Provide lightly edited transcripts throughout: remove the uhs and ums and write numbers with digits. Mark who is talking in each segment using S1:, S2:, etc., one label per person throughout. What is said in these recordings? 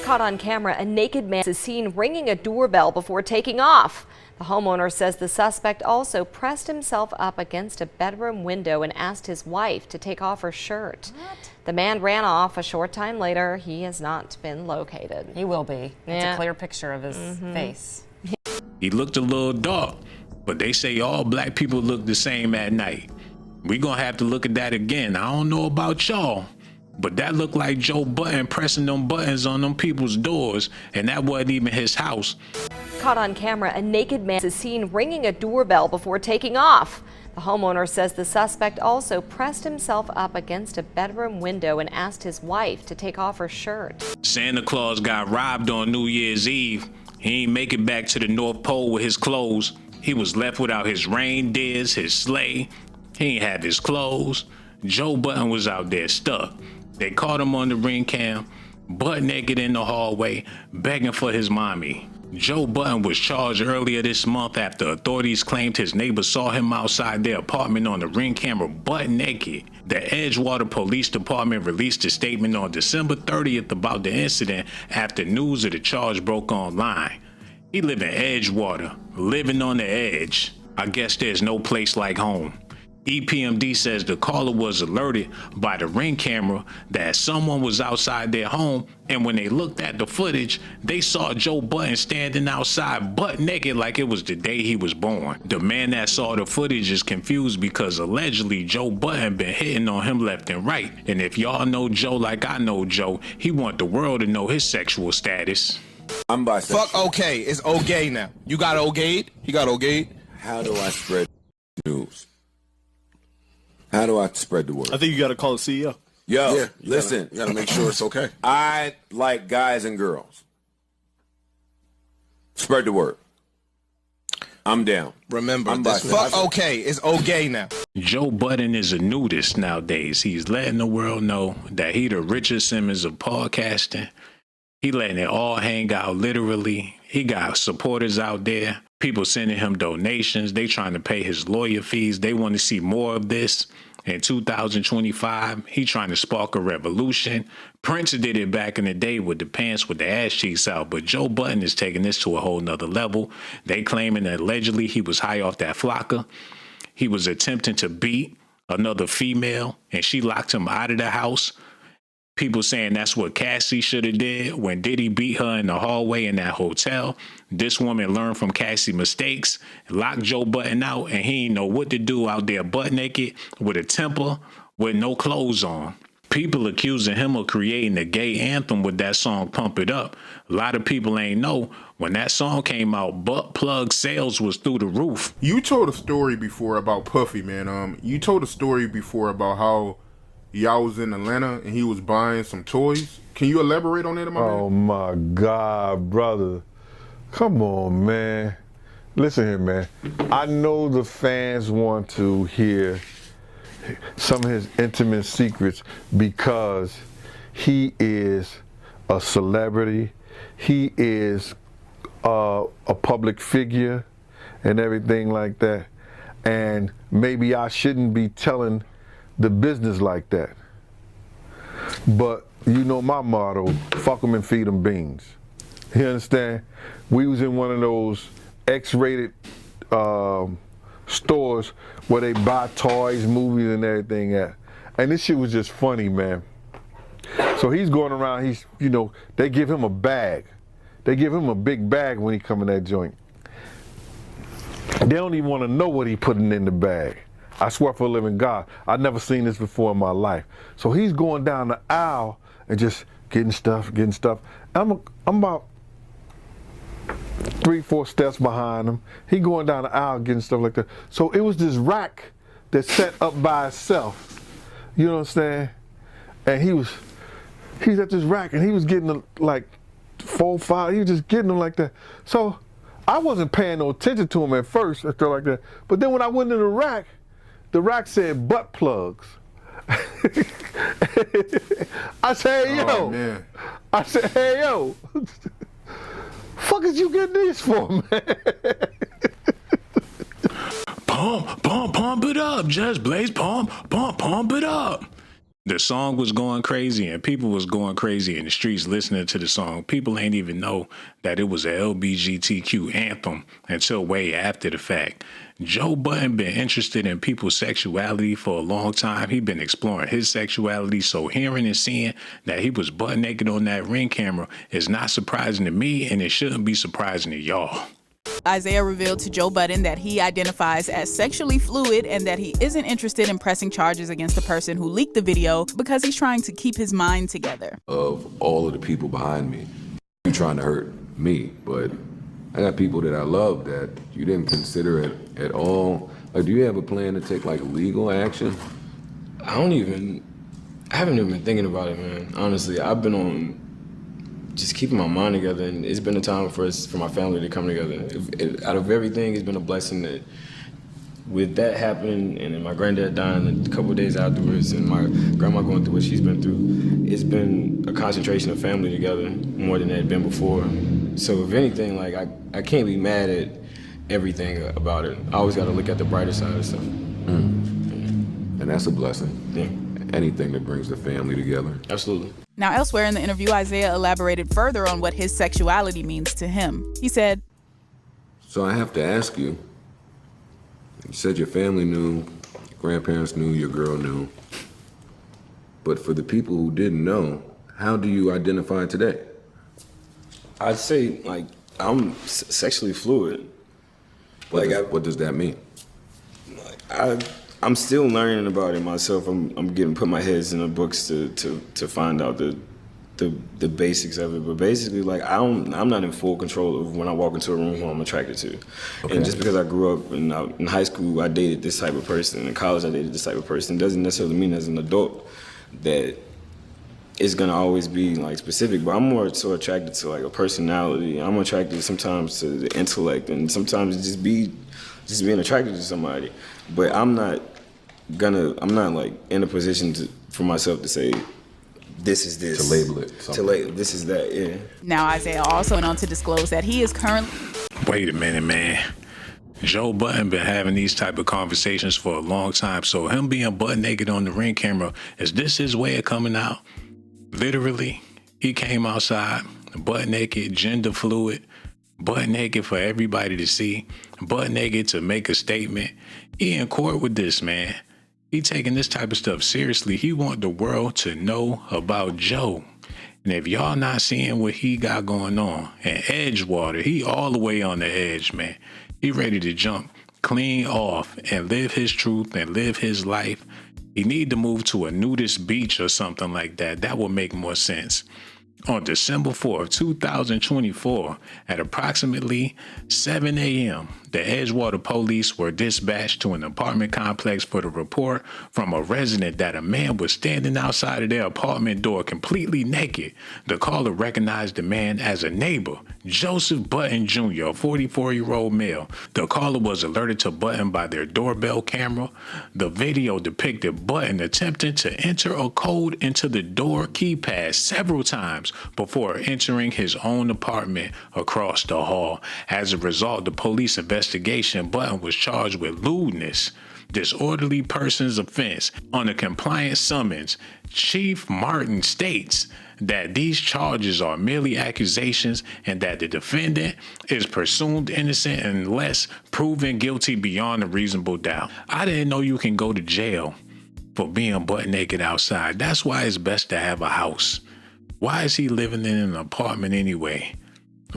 S1: Caught on camera, a naked man is seen ringing a doorbell before taking off. The homeowner says the suspect also pressed himself up against a bedroom window and asked his wife to take off her shirt. What? The man ran off a short time later. He has not been located.
S2: He will be. It's a clear picture of his face.
S3: He looked a little dark, but they say all black people look the same at night. We gonna have to look at that again. I don't know about y'all, but that looked like Joe Budden pressing them buttons on them people's doors, and that wasn't even his house.
S1: Caught on camera, a naked man is seen ringing a doorbell before taking off. The homeowner says the suspect also pressed himself up against a bedroom window and asked his wife to take off her shirt.
S3: Santa Claus got robbed on New Year's Eve. He ain't make it back to the North Pole with his clothes. He was left without his reindeers, his sleigh. He ain't have his clothes. Joe Budden was out there stuck. They caught him on the ring cam, butt naked in the hallway, begging for his mommy. Joe Budden was charged earlier this month after authorities claimed his neighbors saw him outside their apartment on the ring camera butt naked. The Edgewater Police Department released a statement on December 30th about the incident after news of the charge broke online. He live in Edgewater, living on the edge. I guess there's no place like home. EPMD says the caller was alerted by the ring camera that someone was outside their home, and when they looked at the footage, they saw Joe Budden standing outside butt naked like it was the day he was born. The man that saw the footage is confused because allegedly Joe Budden been hitting on him left and right. And if y'all know Joe like I know Joe, he want the world to know his sexual status.
S4: I'm bisexual.
S5: Fuck okay, it's okay now. You got okay? He got okay?
S4: How do I spread news? How do I spread the word?
S6: I think you got to call the CEO.
S4: Yo, listen.
S5: You gotta make sure it's okay.
S4: I like guys and girls. Spread the word. I'm down.
S5: Remember, fuck okay, it's okay now.
S3: Joe Budden is a nudist nowadays. He's letting the world know that he the Richard Simmons of podcasting. He letting it all hang out literally. He got supporters out there. People sending him donations. They trying to pay his lawyer fees. They want to see more of this. In 2025, he trying to spark a revolution. Prince did it back in the day with the pants with the ass cheeks out, but Joe Budden is taking this to a whole nother level. They claiming that allegedly he was high off that flocka. He was attempting to beat another female, and she locked him out of the house. People saying that's what Cassie should have did when Diddy beat her in the hallway in that hotel. This woman learned from Cassie's mistakes, locked Joe Budden out, and he didn't know what to do out there butt naked with a temper with no clothes on. People accusing him of creating a gay anthem with that song Pump It Up. A lot of people ain't know when that song came out, butt plug sales was through the roof.
S7: You told a story before about Puffy, man. You told a story before about how y'all was in Atlanta and he was buying some toys. Can you elaborate on that, my man?
S8: Oh my God, brother. Come on, man. Listen here, man. I know the fans want to hear some of his intimate secrets because he is a celebrity. He is a public figure and everything like that. And maybe I shouldn't be telling the business like that. But you know my motto, fuck them and feed them beans. You understand? We was in one of those X-rated stores where they buy toys, movies and everything at. And this shit was just funny, man. So he's going around, they give him a bag. They give him a big bag when he come in that joint. They don't even want to know what he putting in the bag. I swear for a living God, I've never seen this before in my life. So he's going down the aisle and just getting stuff. I'm about 3-4 steps behind him. He going down the aisle getting stuff like that. So it was this rack that set up by itself. You know what I'm saying? And he's at this rack and he was getting like 4, 5, he was just getting them like that. So I wasn't paying no attention to him at first and stuff like that. But then when I went to the rack said butt plugs. I said, hey, yo.
S7: Oh, man.
S8: I said, hey, yo. Fuck is you getting these for, man?
S3: Pump it up, just Blaze, pump it up. The song was going crazy and people was going crazy in the streets listening to the song. People ain't even know that it was a LGBTQ anthem until way after the fact. Joe Budden been interested in people's sexuality for a long time. He been exploring his sexuality, so hearing and seeing that he was butt naked on that Ring camera is not surprising to me, and it shouldn't be surprising to y'all.
S6: Isaiah revealed to Joe Budden that he identifies as sexually fluid and that he isn't interested in pressing charges against the person who leaked the video because he's trying to keep his mind together.
S4: Of all of the people behind me, you trying to hurt me, but I got people that I love that you didn't consider it at all. Like, do you have a plan to take like legal action?
S9: I haven't even been thinking about it, man. Honestly, I've been on just keeping my mind together, and it's been a time for my family to come together. Out of everything, it's been a blessing that with that happening and then my granddad dying a couple of days afterwards and my grandma going through what she's been through, it's been a concentration of family together more than it had been before. So if anything, like I can't be mad at everything about it. I always got to look at the brighter side of stuff.
S4: And that's a blessing.
S9: Yeah.
S4: Anything that brings the family together.
S9: Absolutely.
S6: Now, elsewhere in the interview, Isaiah elaborated further on what his sexuality means to him. He said,
S4: So I have to ask you, you said your family knew, your grandparents knew, your girl knew, but for the people who didn't know, how do you identify today?
S9: I'd say, like, I'm sexually fluid.
S4: What does that mean?
S9: I'm still learning about it myself. I'm getting put my heads in the books to find out the basics of it. But basically, like I'm not in full control of when I walk into a room who I'm attracted to. Okay. And just because I grew up in high school, I dated this type of person. In college, I dated this type of person. Doesn't necessarily mean as an adult that it's gonna always be like specific. But I'm more so attracted to like a personality. I'm attracted sometimes to the intellect, and sometimes just being attracted to somebody. But I'm not like in a position for myself to say, this is this.
S4: To label it. Something.
S9: To label, this is that, yeah.
S6: Now, Isaiah also went on to disclose that he is currently...
S3: Wait a minute, man. Joe Budden been having these type of conversations for a long time, so him being butt naked on the Ring camera, is this his way of coming out? Literally, he came outside, butt naked, gender fluid, butt naked for everybody to see, butt naked to make a statement. He in court with this, man. He taking this type of stuff seriously. He want the world to know about Joe. And if y'all not seeing what he got going on in Edgewater, he all the way on the edge, man. He ready to jump clean off and live his truth and live his life. He need to move to a nudist beach or something like that. That would make more sense. On December 4th, 2024, at approximately 7 a.m., the Edgewater police were dispatched to an apartment complex for the report from a resident that a man was standing outside of their apartment door completely naked. The caller recognized the man as a neighbor, Joseph Budden Jr., a 44-year-old male. The caller was alerted to Budden by their doorbell camera. The video depicted Budden attempting to enter a code into the door keypad several times before entering his own apartment across the hall. As a result, the police investigation, Budden was charged with lewdness, disorderly persons offense. On a compliance summons, Chief Martin states that these charges are merely accusations and that the defendant is presumed innocent unless proven guilty beyond a reasonable doubt. I didn't know you can go to jail for being butt naked outside. That's why it's best to have a house. Why is he living in an apartment anyway?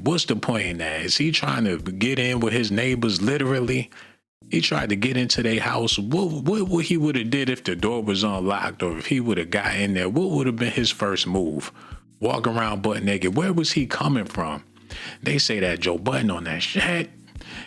S3: What's the point in that? Is he trying to get in with his neighbors literally? He tried to get into their house. What he would have did if the door was unlocked, or if he would have got in there? What would have been his first move? Walk around butt naked. Where was he coming from? They say that Joe Budden on that shit.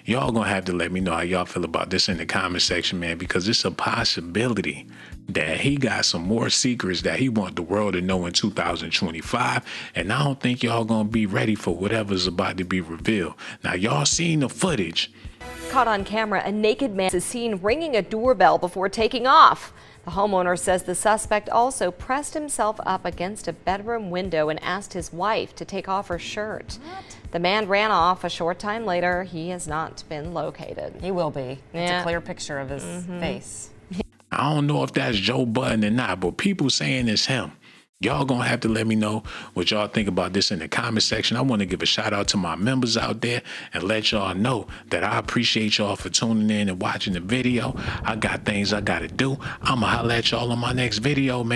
S3: Y'all gonna have to let me know how y'all feel about this in the comment section, man, because it's a possibility that he got some more secrets that he want the world to know in 2025. And I don't think y'all gonna be ready for whatever's about to be revealed. Now, y'all seen the footage.
S1: Caught on camera, a naked man is seen ringing a doorbell before taking off. The homeowner says the suspect also pressed himself up against a bedroom window and asked his wife to take off her shirt. The man ran off a short time later. He has not been located.
S2: He will be. It's
S1: Yeah.
S2: a clear picture of his face.
S3: I I don't know if that's Joe Budden or not, but people saying it's him. Y'all gonna have to let me know what y'all think about this in the comment section. I want to give a shout out to my members out there and let y'all know that I appreciate y'all for tuning in and watching the video. I got things I gotta do. I'ma holla at y'all on my next video, man.